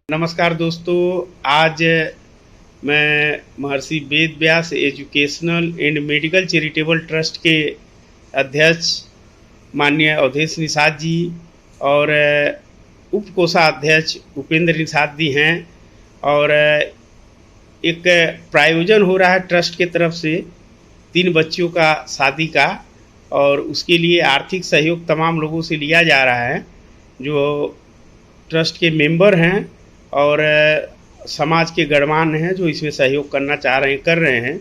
नमस्कार दोस्तों, आज मैं Maharshi Ved Vyas educational and medical charitable trust के अध्यक्ष माननीय अवधेश निषाद जी और उप कोषाध्यक्ष उपेंद्र निषाद जी हैं। और एक प्रायोजन हो रहा है ट्रस्ट के तरफ से 3 बच्चियों का शादी का, और उसके लिए आर्थिक सहयोग तमाम लोगों से लिया जा रहा है जो ट्रस्ट के मेंबर हैं और समाज के गणमान्य हैं जो इसमें सहयोग करना कर रहे हैं।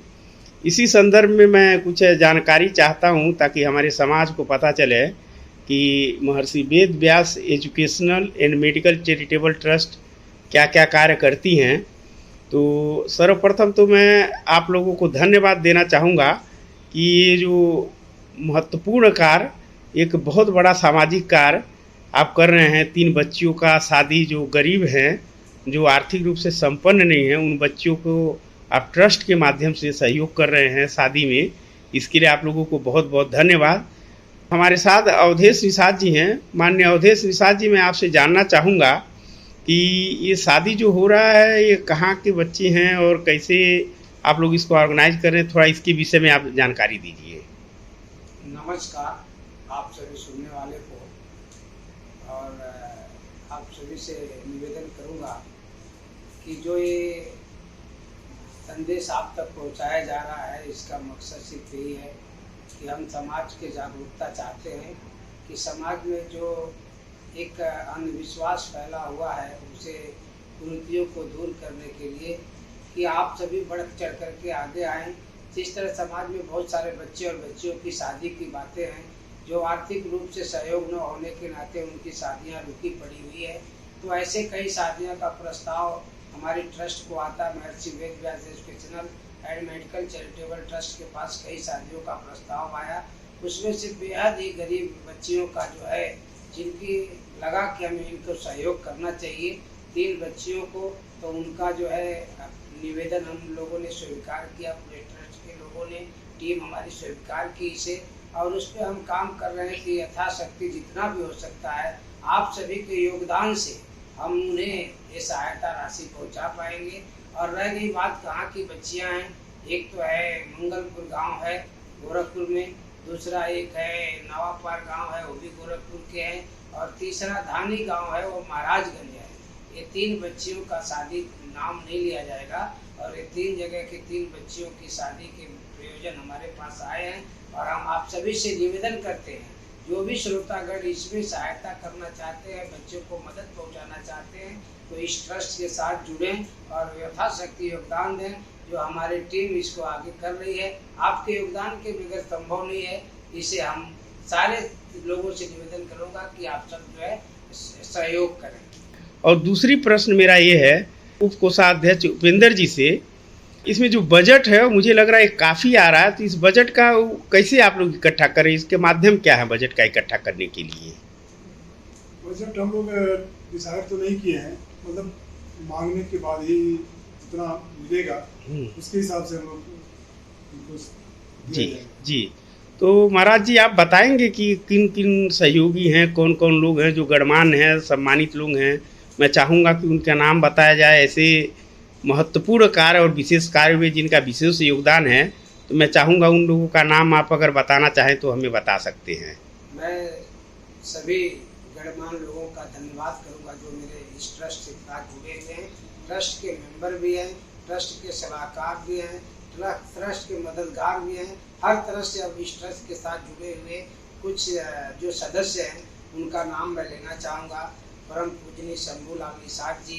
इसी संदर्भ में मैं कुछ जानकारी चाहता हूं ताकि हमारे समाज को पता चले कि Maharshi Ved Vyas educational and medical charitable trust क्या क्या कार्य करती हैं। तो सर्वप्रथम तो मैं आप लोगों को धन्यवाद देना चाहूँगा कि ये जो महत्वपूर्ण कार्य, एक बहुत बड़ा सामाजिक कार्य आप कर रहे हैं। 3 बच्चियों का शादी, जो गरीब हैं, जो आर्थिक रूप से संपन्न नहीं हैं, उन बच्चियों को आप ट्रस्ट के माध्यम से सहयोग कर रहे हैं शादी में। इसके लिए आप लोगों को बहुत बहुत धन्यवाद। हमारे साथ अवधेश निषाद जी हैं। माननीय अवधेश निषाद जी, मैं आपसे जानना चाहूँगा कि ये शादी जो हो रहा है, ये कहाँ के बच्चे हैं और कैसे आप लोग इसको ऑर्गेनाइज कर रहे हैं, थोड़ा इसके विषय में आप जानकारी दीजिए। नमस्कार आप सभी सुनने वाले को, और आप सभी से निवेदन करूंगा कि जो ये संदेश आप तक पहुंचाया जा रहा है, इसका मकसद सिर्फ यही है कि हम समाज के जागरूकता चाहते हैं कि समाज में जो एक अंधविश्वास फैला हुआ है, उसे कुरीतियों को दूर करने के लिए कि आप सभी बढ़ चढ़ करके आगे आएँ। जिस तरह समाज में बहुत सारे बच्चे और बच्चियों की शादी की बातें हैं, जो आर्थिक रूप से सहयोग न होने के नाते उनकी शादियां रुकी पड़ी हुई है, तो ऐसे कई शादियों का प्रस्ताव हमारे ट्रस्ट को आता है। Maharshi Ved Vyas educational and medical charitable trust के पास कई शादियों का प्रस्ताव आया। उसमें से बेहद ही गरीब बच्चियों का जो है, जिनकी लगा कि हमें इनको सहयोग करना चाहिए, 3 बच्चियों को, तो उनका जो है निवेदन हम लोगों ने स्वीकार किया। पूरे ट्रस्ट के लोगों ने, टीम हमारी स्वीकार की इसे, और उस पर हम काम कर रहे हैं कि यथाशक्ति जितना भी हो सकता है आप सभी के योगदान से हम उन्हें ये सहायता राशि पहुंचा पाएंगे। और रह गई बात कहाँ की बच्चियां हैं, एक तो है मंगलपुर गांव है गोरखपुर में, दूसरा एक है नवापार गांव है, वो भी गोरखपुर के हैं, और तीसरा धानी गांव है, वो महाराजगंज है। ये 3 बच्चियों का शादी नाम नहीं लिया जाएगा, और ये 3 जगह की 3 बच्चियों की शादी के प्रयोजन हमारे पास आए हैं। और हम आप सभी से निवेदन करते हैं, जो भी श्रोतागण इसमें सहायता करना चाहते हैं, बच्चों को मदद पहुंचाना चाहते हैं, तो इस ट्रस्ट के साथ जुड़ें और यथाशक्ति योगदान दें। जो हमारी टीम इसको आगे कर रही है, आपके योगदान के बगैर संभव नहीं है। इसे हम सारे लोगों से निवेदन करूँगा कि आप सब जो है सहयोग करें। और दूसरी प्रश्न मेरा ये है उप कोषाध्यक्ष उपेंद्र जी से, इसमें जो बजट है मुझे लग रहा है काफ़ी आ रहा है, तो इस बजट का कैसे आप लोग इकट्ठा करें, इसके माध्यम क्या है बजट का इकट्ठा करने के लिए? बजट हम लोग डिसाइड तो नहीं किए हैं, मतलब मांगने के बाद ही जितना मिलेगा उसके हिसाब से हम लोग जी। तो महाराज जी, आप बताएंगे कि किन किन सहयोगी हैं, कौन कौन लोग हैं जो गणमान्य हैं, सम्मानित लोग हैं। मैं चाहूँगा कि उनका नाम बताया जाए। ऐसे महत्वपूर्ण कार्य और विशेष कार्य में जिनका विशेष योगदान है, तो मैं चाहूँगा उन लोगों का नाम आप अगर बताना चाहें तो हमें बता सकते हैं। मैं सभी गणमान्य लोगों का धन्यवाद करूंगा जो मेरे इस ट्रस्ट के साथ जुड़े हुए हैं। ट्रस्ट के मेंबर भी हैं, ट्रस्ट के सलाहकार भी हैं, ट्रस्ट के मददगार भी हैं। हर तरह से अब इस ट्रस्ट के साथ जुड़े हुए कुछ जो सदस्य हैं, उनका नाम मैं लेना चाहूँगा। परम पूजनीय शंभूलाल निषाद जी,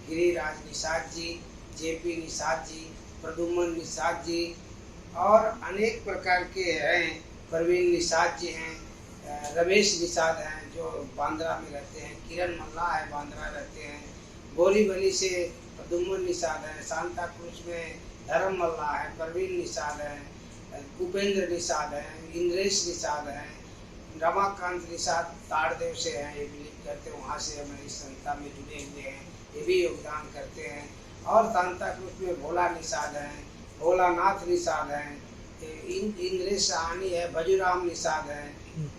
गिरिराज निषाद जी, जेपी निषाद जी, प्रदुमन निषाद जी, और अनेक प्रकार के हैं। प्रवीण निषाद जी हैं, रमेश निषाद हैं जो बांद्रा में रहते हैं, किरण मल्ला है बांद्रा रहते हैं, बोरीवली से प्रदुमन निषाद है, सांता क्रूज में धर्म मल्ला है, प्रवीण निषाद है, उपेंद्र निषाद है, इंद्रेश निषाद है, रमाकांत निषाद ताड़देव से हैं, ये बिलीव करते हैं, वहाँ से हमें इस संस्था में जुड़े हुए हैं, ये भी योगदान करते हैं। और सांता क्रूज में भोला निषाद हैं, भोलानाथ निषाद हैं, इंद्रेश सहानी है, भजूराम निषाद है,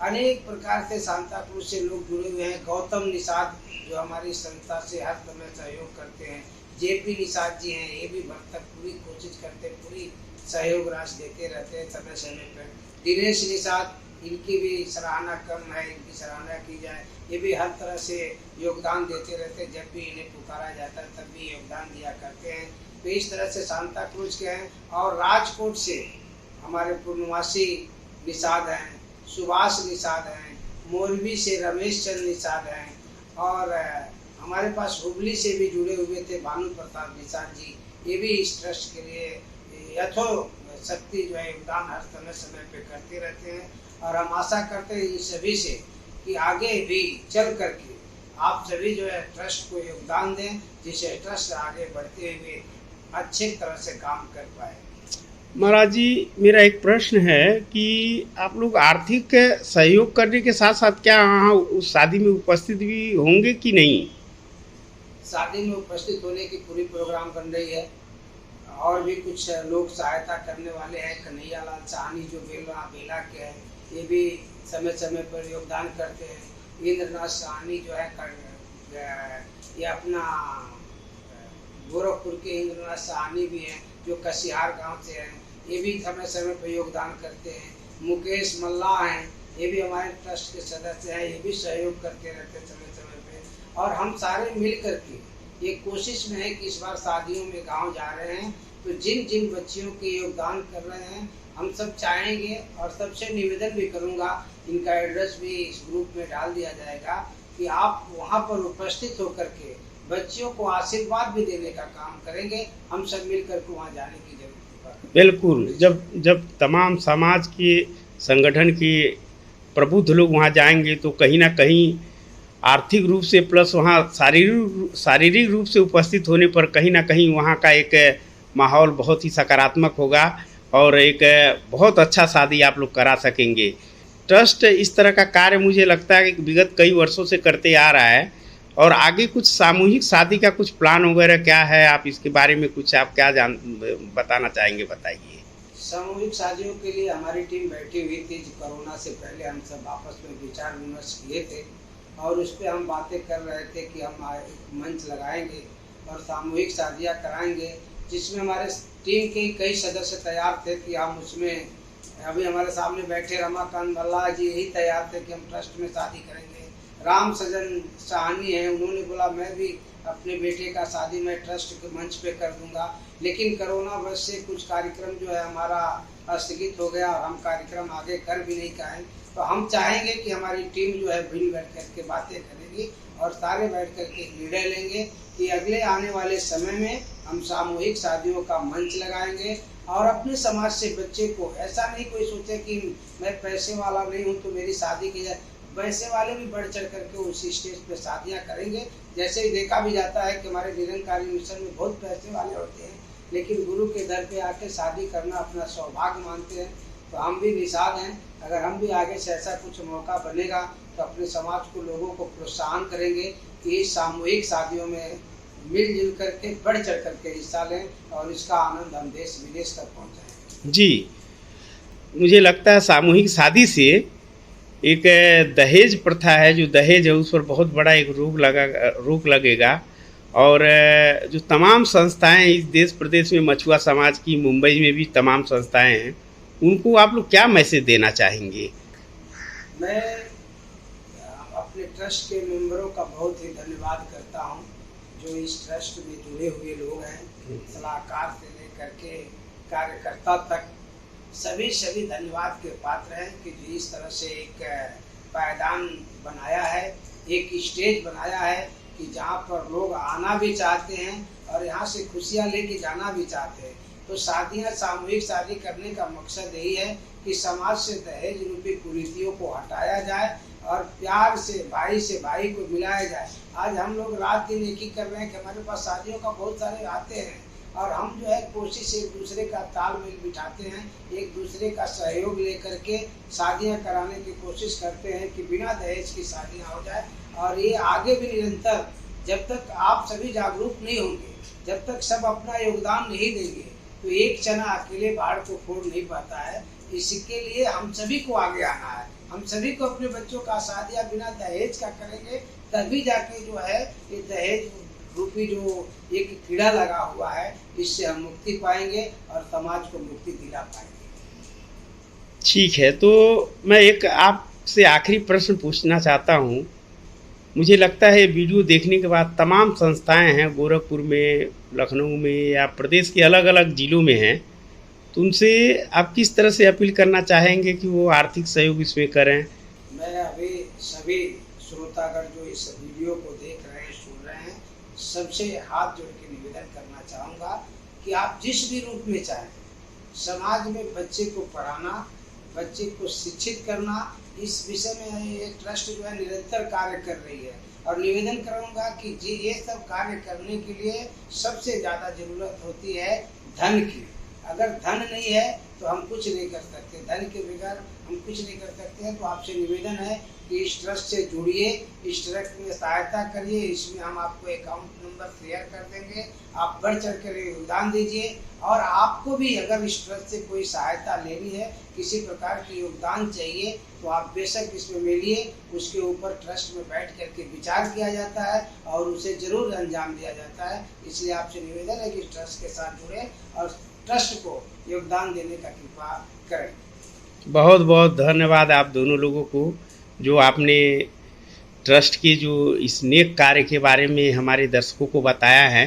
अनेक प्रकार से सांता क्रूज से लोग जुड़े हुए हैं। गौतम निषाद जो हमारी संस्था से हर समय सहयोग करते हैं। जेपी निषाद जी हैं, ये भी भरतक पूरी कोशिश करते हैं, पूरी सहयोग राशि देते रहते हैं समय समय पर। दिनेश निषाद, इनकी भी सराहना कम है, इनकी सराहना की जाए। ये भी हर तरह से योगदान देते रहते हैं, जब भी इन्हें पुकारा जाता है तब भी योगदान दिया करते हैं। तो इस तरह से सांता क्रूज के हैं। और राजकोट से हमारे पूर्णवासी निषाद हैं, सुभाष निषाद हैं, मोरबी से रमेश चंद्र निषाद हैं, और हमारे पास हुबली से भी जुड़े हुए थे भानु प्रताप निषाद जी। ये भी इस ट्रस्ट के लिए यथो शक्ति जो है योगदान हर समय समय पे करते रहते हैं। और हम आशा करते हैं इन सभी से कि आगे भी चल करके आप सभी जो है ट्रस्ट को योगदान दें, जिससे ट्रस्ट आगे बढ़ते हुए अच्छे तरह से काम कर पाए। महाराज जी, मेरा एक प्रश्न है कि आप लोग आर्थिक सहयोग करने के साथ साथ क्या वहाँ उस शादी में उपस्थित भी होंगे कि नहीं? शादी में उपस्थित होने की पूरी प्रोग्राम बन रही है, और भी कुछ लोग सहायता करने वाले हैं। कन्हैया लाल साहनी जो बेला के हैं, ये भी समय समय पर योगदान करते हैं। इंद्रनाथ साहनी जो है ये अपना गोरखपुर के इंद्रनाथ साहनी भी हैं, जो कसिहार गांव से हैं, ये भी समय समय पर योगदान करते हैं। मुकेश मल्ला हैं, ये भी हमारे ट्रस्ट के सदस्य हैं, ये भी सहयोग करते रहते हैं समय समय पे। और हम सारे मिल करके ये कोशिश में है कि इस बार शादियों में गांव जा रहे हैं, तो जिन जिन बच्चियों के योगदान कर रहे हैं हम सब चाहेंगे, और सबसे निवेदन भी करूंगा, इनका एड्रेस भी इस ग्रुप में डाल दिया जाएगा, कि आप वहां पर उपस्थित होकर के बच्चियों को आशीर्वाद भी देने का काम करेंगे। हम सब मिलकर के वहाँ जाने की जरूरत है। बिल्कुल, जब तमाम समाज के संगठन के प्रबुद्ध लोग वहाँ जाएंगे तो कहीं ना कहीं आर्थिक रूप से प्लस वहाँ शारीरिक रूप से उपस्थित होने पर कहीं ना कहीं वहाँ का एक माहौल बहुत ही सकारात्मक होगा और एक बहुत अच्छा शादी आप लोग करा सकेंगे। ट्रस्ट इस तरह का कार्य मुझे लगता है कि विगत कई वर्षों से करते आ रहा है, और आगे कुछ सामूहिक शादी का कुछ प्लान वगैरह क्या है, आप इसके बारे में कुछ आप क्या बताना चाहेंगे, बताइए। सामूहिक शादियों के लिए हमारी टीम बैठी हुई थी। कोरोना से पहले हम सब आपस में विचार विमर्श किए थे, और उस पर हम बातें कर रहे थे कि हम एक मंच लगाएंगे और सामूहिक शादियाँ कराएंगे, जिसमें हमारे टीम के कई सदस्य तैयार थे कि हम उसमें, अभी हमारे सामने बैठे रमाकांत भल्ला जी यही तैयार थे कि हम ट्रस्ट में शादी करेंगे। राम सजन साहनी है, उन्होंने बोला मैं भी अपने बेटे का शादी मैं ट्रस्ट के मंच पे कर दूंगा, लेकिन कोरोना वजह से कुछ कार्यक्रम जो है हमारा स्थगित हो गया और हम कार्यक्रम आगे कर भी नहीं पाए। तो हम चाहेंगे कि हमारी टीम जो है भिन्न बैठ कर के बातें करेगी और सारे बैठ कर के निर्णय लेंगे कि अगले आने वाले समय में हम सामूहिक शादियों का मंच लगाएंगे। और अपने समाज से बच्चे को ऐसा नहीं कोई सोचे कि मैं पैसे वाला नहीं हूँ तो मेरी शादी की जाए, पैसे वाले भी बढ़ चढ़ करके उसी स्टेज पे शादियाँ करेंगे। जैसे ही देखा भी जाता है कि हमारे निरंकारी मिशन में बहुत पैसे वाले होते हैं, लेकिन गुरु के दर पे आके शादी करना अपना सौभाग्य मानते हैं। तो हम भी निषाद हैं, अगर हम भी आगे से ऐसा कुछ मौका बनेगा तो अपने समाज को, लोगों को प्रोत्साहन करेंगे कि सामूहिक शादियों में मिलजुल करके बढ़ चढ़ करके हिस्सा लें और इसका आनंद हम देश विदेश तक पहुँचाएं। जी, मुझे लगता है सामूहिक शादी से एक दहेज प्रथा है, जो दहेज है उस पर बहुत बड़ा एक रोक लगेगा। और जो तमाम संस्थाएं इस देश प्रदेश में मछुआ समाज की, मुंबई में भी तमाम संस्थाएं हैं, उनको आप लोग क्या मैसेज देना चाहेंगे? मैं अपने ट्रस्ट के मेंबरों का बहुत ही धन्यवाद करता हूं, जो इस ट्रस्ट में जुड़े हुए लोग हैं, सलाहकार से लेकर के कार्यकर्ता तक सभी धन्यवाद के पात्र हैं कि जो इस तरह से एक पायदान बनाया है, एक स्टेज बनाया है कि जहाँ पर लोग आना भी चाहते हैं और यहाँ से खुशियाँ लेके जाना भी चाहते हैं। तो शादियाँ, सामूहिक शादी करने का मकसद यही है कि समाज से दहेज रूपी कुरीतियों को हटाया जाए और प्यार से भाई को मिलाया जाए। आज हम लोग रात दिन एक ही कर रहे हैं कि हमारे पास शादियों का बहुत सारे आते हैं और हम जो है कोशिश एक दूसरे का तालमेल बिठाते हैं, एक दूसरे का सहयोग लेकर के शादियां कराने की कोशिश करते हैं कि बिना दहेज की शादियां हो जाए। और ये आगे भी निरंतर, जब तक आप सभी जागरूक नहीं होंगे, जब तक सब अपना योगदान नहीं देंगे, तो एक चना अकेले पहाड़ को फोड़ नहीं पाता है। इसके लिए हम सभी को आगे आना है। हम सभी को अपने बच्चों का शादियाँ बिना दहेज का करेंगे, तभी जाके जो है ये दहेज रूपी जो एक कीड़ा लगा हुआ है, इससे हम मुक्ति पाएंगे और समाज को मुक्ति दिला पाएंगे। ठीक है, तो मैं एक आपसे आखिरी प्रश्न पूछना चाहता हूँ। मुझे लगता है वीडियो देखने के बाद तमाम संस्थाएं हैं गोरखपुर में, लखनऊ में या प्रदेश के अलग अलग ज़िलों में हैं, तो उनसे आप किस तरह से अपील करना चाहेंगे कि वो आर्थिक सहयोग इसमें करें? मैं अभी सभी श्रोतागण जो इस वीडियो को देख रहे हैं, सुन रहे हैं, सबसे हाथ जोड़ के निवेदन करना चाहूँगा कि आप जिस भी रूप में चाहें, समाज में बच्चे को पढ़ाना, बच्चे को शिक्षित करना, इस विषय में ये ट्रस्ट जो है निरंतर कार्य कर रही है। और निवेदन करूँगा कि जी ये सब कार्य करने के लिए सबसे ज़्यादा ज़रूरत होती है धन की। अगर धन नहीं है तो हम कुछ नहीं कर सकते, धन के बगैर हम कुछ नहीं कर सकते हैं। तो आपसे निवेदन है कि इस ट्रस्ट से जुड़िए, इस ट्रस्ट में सहायता करिए। इसमें हम आपको अकाउंट नंबर शेयर कर देंगे, आप बढ़ चढ़ कर योगदान दीजिए। और आपको भी अगर इस ट्रस्ट से कोई सहायता लेनी है, किसी प्रकार की योगदान चाहिए, तो आप बेशक इसमें मिलिए। उसके ऊपर ट्रस्ट में बैठ करके विचार किया जाता है और उसे जरूर अंजाम दिया जाता है। इसलिए आपसे निवेदन है कि इस ट्रस्ट के साथ जुड़े और ट्रस्ट को योगदान देने का कृपा करें। बहुत बहुत धन्यवाद आप दोनों लोगों को, जो आपने ट्रस्ट के जो इस नेक कार्य के बारे में हमारे दर्शकों को बताया है।